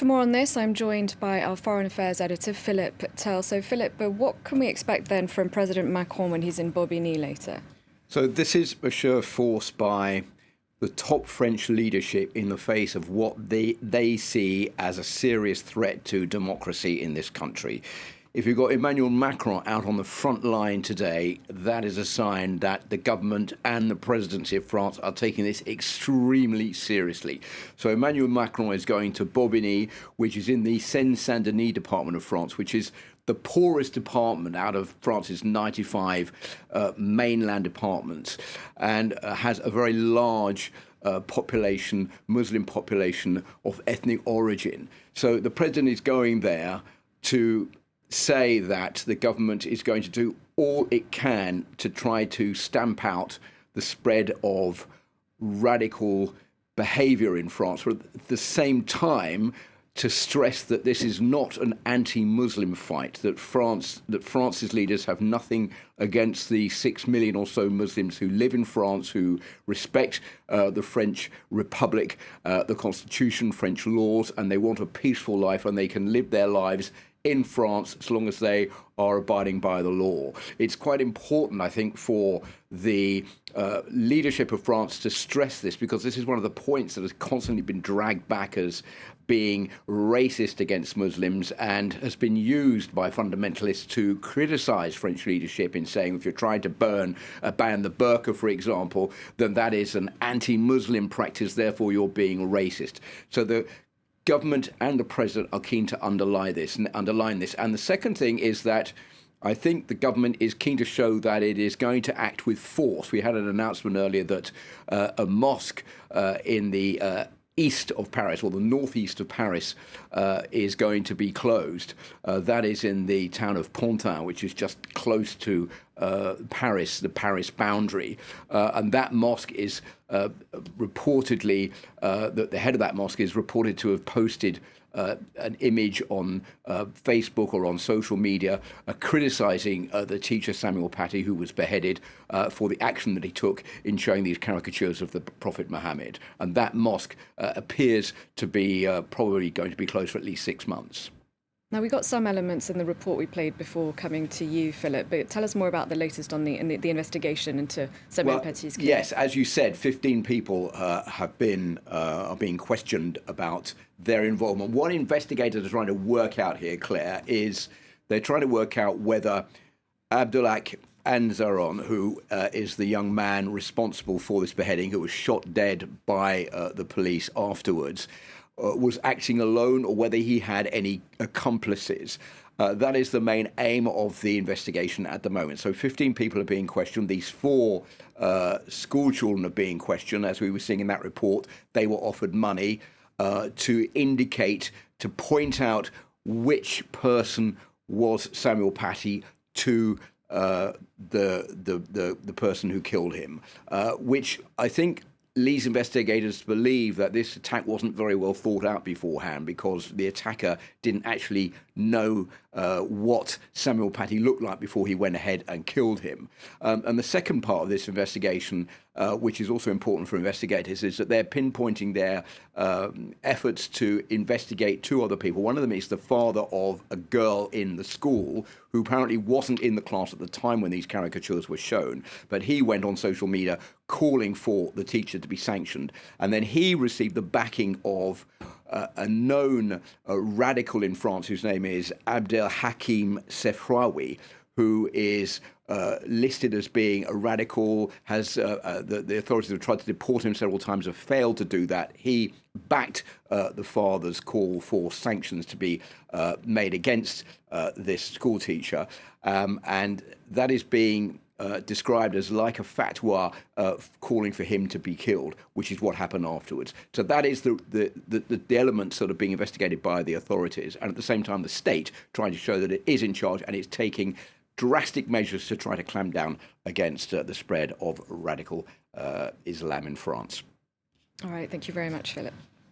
For more on this, I'm joined by our Foreign Affairs editor, Philip Turle. So, Philip, what can we expect then from President Macron when he's in Bobigny later? So this is a show of force by the top French leadership in the face of what they see as a serious threat to democracy in this country. If you've got Emmanuel Macron out on the front line today, that is a sign that the government and the presidency of France are taking this extremely seriously. So Emmanuel Macron is going to Bobigny, which is in the Seine-Saint-Denis department of France, which is the poorest department out of France's 95 mainland departments, and has a very large population, Muslim population of ethnic origin. So the president is going there to say that the government is going to do all it can to try to stamp out the spread of radical behavior in France, but at the same time to stress that this is not an anti-Muslim fight, that France's leaders have nothing against the 6 million or so Muslims who live in France, who respect the French Republic, the Constitution, French laws, and they want a peaceful life, and they can live their lives in France as long as they are abiding by the law. It's quite important, I think, for the leadership of France to stress this, because this is one of the points that has constantly been dragged back as being racist against Muslims and has been used by fundamentalists to criticize French leadership in saying if you're trying to ban the burqa, for example, then that is an anti-Muslim practice, therefore you're being racist. So the government and the president are keen to underline this. And the second thing is that I think the government is keen to show that it is going to act with force. We had an announcement earlier that a mosque in the east of Paris, or the northeast of Paris, is going to be closed. That is in the town of Pantin, which is just close to Paris, the Paris boundary. And that mosque is reportedly, the head of that mosque is reported to have posted an image on Facebook or on social media criticizing the teacher Samuel Paty, who was beheaded, for the action that he took in showing these caricatures of the Prophet Muhammad. And that mosque appears to be probably going to be closed for at least 6 months. Now, we got some elements in the report we played before coming to you, Philip, but tell us more about the latest on the investigation into Samuel Paty's case. Yes, as you said, 15 people are being questioned about their involvement. One investigator is trying to work out here, Claire, is they're trying to work out whether Abdullah Anzaron, who is the young man responsible for this beheading, who was shot dead by the police afterwards, was acting alone, or whether he had any accomplices. That is the main aim of the investigation at the moment. So 15 people are being questioned. These 4 school children are being questioned. As we were seeing in that report, they were offered money to indicate, to point out which person was Samuel Paty to the person who killed him, which I think leads investigators to believe that this attack wasn't very well thought out beforehand, because the attacker didn't actually know what Samuel Paty looked like before he went ahead and killed him. And the second part of this investigation, which is also important for investigators, is that they're pinpointing their efforts to investigate 2 other people. One of them is the father of a girl in the school who apparently wasn't in the class at the time when these caricatures were shown, but he went on social media calling for the teacher to be sanctioned. And then he received the backing of a known radical in France whose name is Abdel Hakim Sefraoui, who is listed as being a radical, has the authorities have tried to deport him several times, have failed to do that. He backed the father's call for sanctions to be made against this school teacher, and that is being described as like a fatwa calling for him to be killed, which is what happened afterwards. So that is the elements that are being investigated by the authorities, and at the same time the state trying to show that it is in charge and it's taking drastic measures to try to clamp down against the spread of radical Islam in France. All right, thank you very much, Philip.